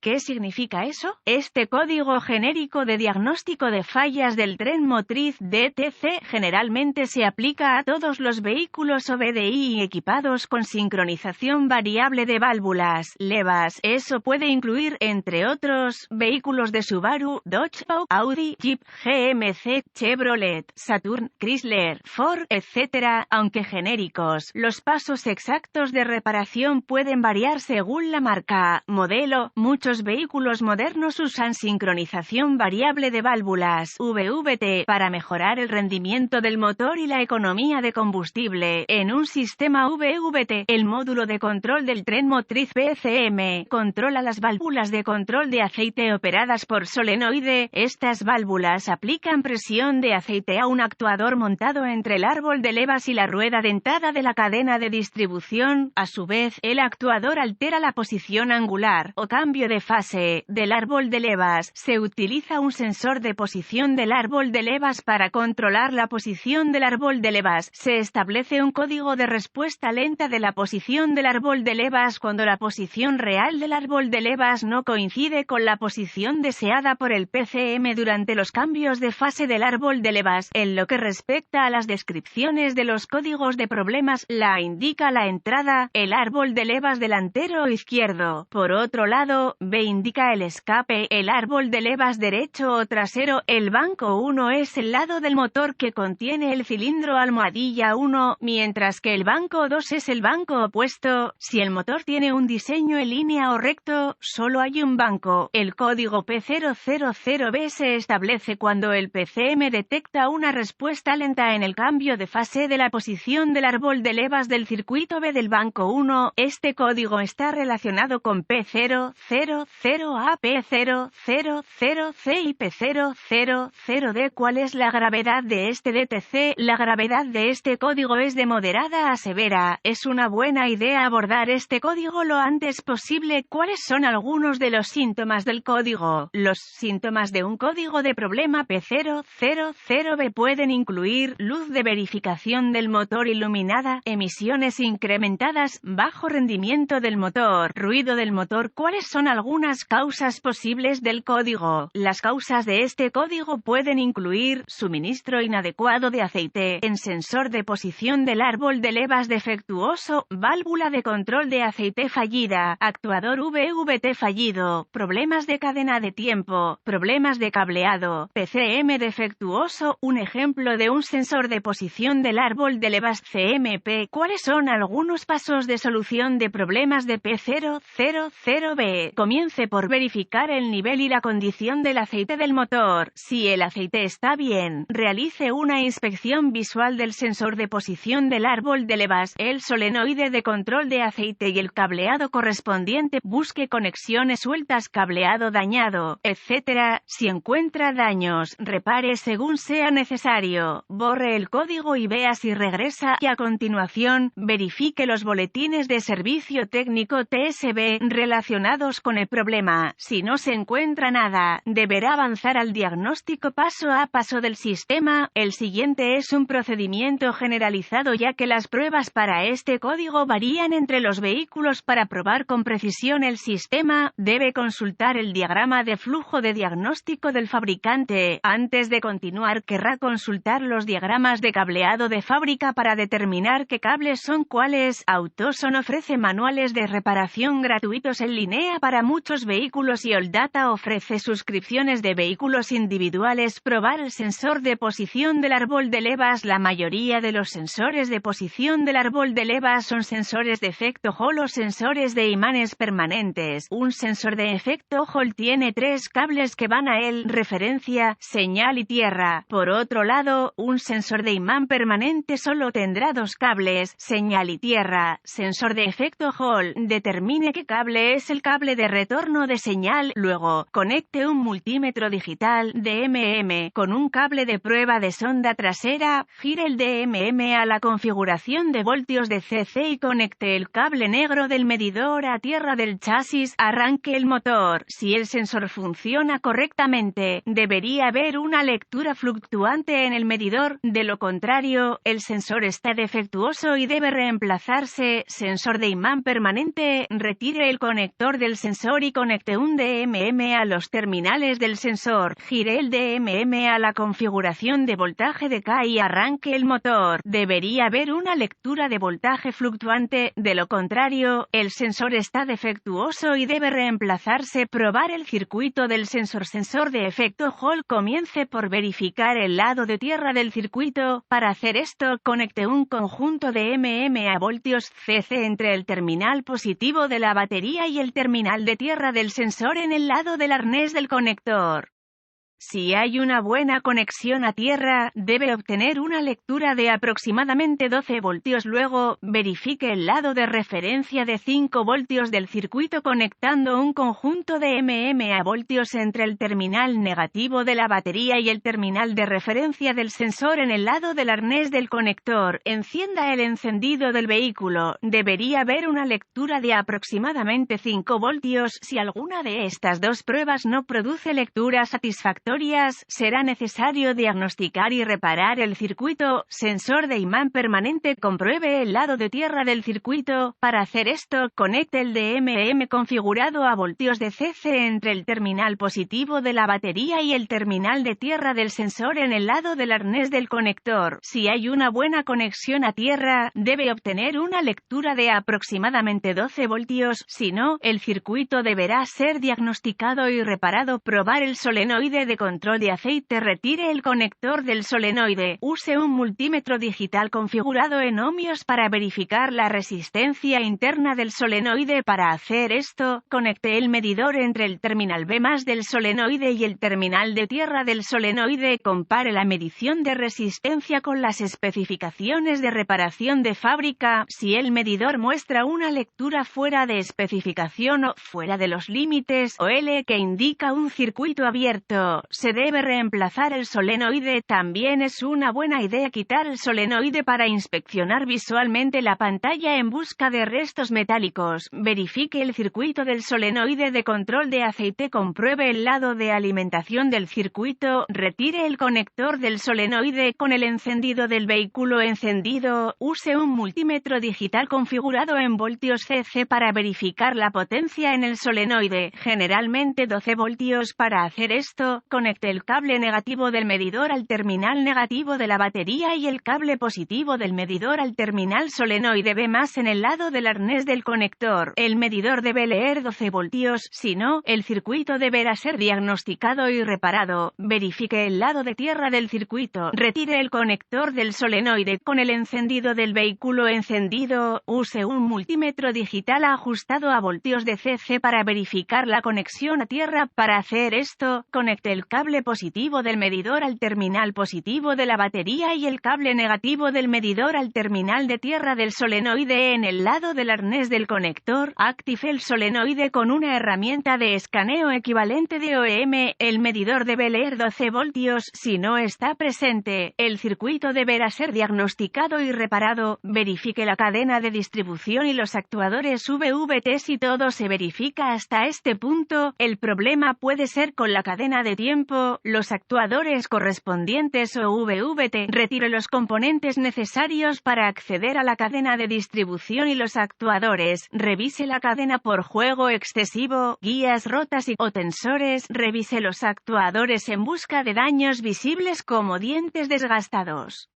¿Qué significa eso? Este código genérico de diagnóstico de fallas del tren motriz DTC generalmente se aplica a todos los vehículos OBDI equipados con sincronización variable de válvulas, levas. Eso puede incluir, entre otros, vehículos de Subaru, Dodge, Audi, Jeep, GMC, Chevrolet, Saturn, Chrysler, Ford, etc. Aunque genéricos, los pasos exactos de reparación pueden variar según la marca, modelo. Muchos vehículos modernos usan sincronización variable de válvulas, VVT, para mejorar el rendimiento del motor y la economía de combustible. En un sistema VVT, el módulo de control del tren motriz PCM controla las válvulas de control de aceite operadas por solenoide. Estas válvulas aplican presión de aceite a un actuador montado entre el árbol de levas y la rueda dentada de la cadena de distribución. A su vez, el actuador altera la posición angular o cambio de fase del árbol de levas. Se utiliza un sensor de posición del árbol de levas para controlar la posición del árbol de levas. Se establece un código de respuesta lenta de la posición del árbol de levas cuando la posición real del árbol de levas no coincide con la posición deseada por el PCM durante los cambios de fase del árbol de levas. En lo que respecta a las descripciones de los códigos de problemas, la indica la entrada, el árbol de levas delantero izquierdo. Por otro lado, B indica el escape, el árbol de levas derecho o trasero. El banco 1 es el lado del motor que contiene el cilindro almohadilla 1, mientras que el banco 2 es el banco opuesto. Si el motor tiene un diseño en línea o recto, solo hay un banco. El código P000B se establece cuando el PCM detecta una respuesta lenta en el cambio de fase de la posición del árbol de levas del circuito B del banco 1. Este código está relacionado con P000A, P000C y P000D. ¿Cuál es la gravedad de este DTC? La gravedad de este código es de moderada a severa. Es una buena idea abordar este código lo antes posible. ¿Cuáles son algunos de los síntomas del código? Los síntomas de un código de problema P000B pueden incluir luz de verificación del motor iluminada, emisiones incrementadas, bajo rendimiento del motor, ruido del motor. ¿Cuáles son algunas causas posibles del código? Las causas de este código pueden incluir suministro inadecuado de aceite, en sensor de posición del árbol de levas defectuoso, válvula de control de aceite fallida, actuador VVT fallido, problemas de cadena de tiempo, problemas de cableado, PCM defectuoso. Un ejemplo de un sensor de posición del árbol de levas CMP. ¿Cuáles son algunos pasos de solución de problemas de P000B? Comience por verificar el nivel y la condición del aceite del motor. Si el aceite está bien, realice una inspección visual del sensor de posición del árbol de levas, el solenoide de control de aceite y el cableado correspondiente. Busque conexiones sueltas, cableado dañado, etc. Si encuentra daños, repare según sea necesario. Borre el código y vea si regresa. Y a continuación, verifique los boletines de servicio técnico TSB relacionados con el problema. Si no se encuentra nada, deberá avanzar al diagnóstico paso a paso del sistema. El siguiente es un procedimiento generalizado ya que las pruebas para este código varían entre los vehículos. Para probar con precisión el sistema, debe consultar el diagrama de flujo de diagnóstico del fabricante. Antes de continuar, querrá consultar los diagramas de cableado de fábrica para determinar qué cables son cuáles. AutoZone ofrece manuales de reparación gratuitos en línea para muchos vehículos y Oldata ofrece suscripciones de vehículos individuales. Probar el sensor de posición del árbol de levas. La mayoría de los sensores de posición del árbol de levas son sensores de efecto Hall o sensores de imanes permanentes. Un sensor de efecto Hall tiene 3 cables que van a él, referencia, señal y tierra. Por otro lado, un sensor de imán permanente solo tendrá 2 cables, señal y tierra. Sensor de efecto Hall, determine qué cable es el cable de retorno de señal. Luego, conecte un multímetro digital DMM con un cable de prueba de sonda trasera, gire el DMM a la configuración de voltios de CC y conecte el cable negro del medidor a tierra del chasis. Arranque el motor. Si el sensor funciona correctamente, debería haber una lectura fluctuante en el medidor. De lo contrario, el sensor está defectuoso y debe reemplazarse. Sensor de imán permanente, retire el conector del sensor sensor y conecte un DMM a los terminales del sensor. Gire el DMM a la configuración de voltaje de K y arranque el motor. Debería haber una lectura de voltaje fluctuante, de lo contrario, el sensor está defectuoso y debe reemplazarse. Probar el circuito del sensor. Sensor de efecto Hall. Comience por verificar el lado de tierra del circuito. Para hacer esto, conecte un conjunto de a voltios CC entre el terminal positivo de la batería y el terminal de tierra del sensor en el lado del arnés del conector. Si hay una buena conexión a tierra, debe obtener una lectura de aproximadamente 12 voltios. Luego, verifique el lado de referencia de 5 voltios del circuito conectando un conjunto de a voltios entre el terminal negativo de la batería y el terminal de referencia del sensor en el lado del arnés del conector. Encienda el encendido del vehículo. Debería haber una lectura de aproximadamente 5 voltios. Si alguna de estas dos pruebas no produce lectura satisfactoria, será necesario diagnosticar y reparar el circuito. Sensor de imán permanente. Compruebe el lado de tierra del circuito. Para hacer esto, conecte el DMM configurado a voltios de CC entre el terminal positivo de la batería y el terminal de tierra del sensor en el lado del arnés del conector. Si hay una buena conexión a tierra, debe obtener una lectura de aproximadamente 12 voltios. Si no, el circuito deberá ser diagnosticado y reparado. Probar el solenoide de control de aceite. Retire el conector del solenoide. Use un multímetro digital configurado en ohmios para verificar la resistencia interna del solenoide. Para hacer esto, conecte el medidor entre el terminal B+ del solenoide y el terminal de tierra del solenoide. Compare la medición de resistencia con las especificaciones de reparación de fábrica. Si el medidor muestra una lectura fuera de especificación o fuera de los límites o L que indica un circuito abierto, se debe reemplazar el solenoide. También es una buena idea quitar el solenoide para inspeccionar visualmente la pantalla en busca de restos metálicos. Verifique el circuito del solenoide de control de aceite. Compruebe el lado de alimentación del circuito. Retire el conector del solenoide con el encendido del vehículo encendido. Use un multímetro digital configurado en voltios CC para verificar la potencia en el solenoide, generalmente 12 voltios. Para hacer esto, conecte el cable negativo del medidor al terminal negativo de la batería y el cable positivo del medidor al terminal solenoide B+ en el lado del arnés del conector. El medidor debe leer 12 voltios, si no, el circuito deberá ser diagnosticado y reparado. Verifique el lado de tierra del circuito. Retire el conector del solenoide con el encendido del vehículo encendido. Use un multímetro digital ajustado a voltios de CC para verificar la conexión a tierra. Para hacer esto, conecte el cable positivo del medidor al terminal positivo de la batería y el cable negativo del medidor al terminal de tierra del solenoide en el lado del arnés del conector. Active el solenoide con una herramienta de escaneo equivalente de OEM. El medidor debe leer 12 voltios. Si no está presente, el circuito deberá ser diagnosticado y reparado. Verifique la cadena de distribución y los actuadores VVT. Si todo se verifica hasta este punto, el problema puede ser con la cadena de tiempo, los actuadores correspondientes o VVT. Retire los componentes necesarios para acceder a la cadena de distribución y los actuadores. Revise la cadena por juego excesivo, guías rotas o tensores. Revise los actuadores en busca de daños visibles como dientes desgastados.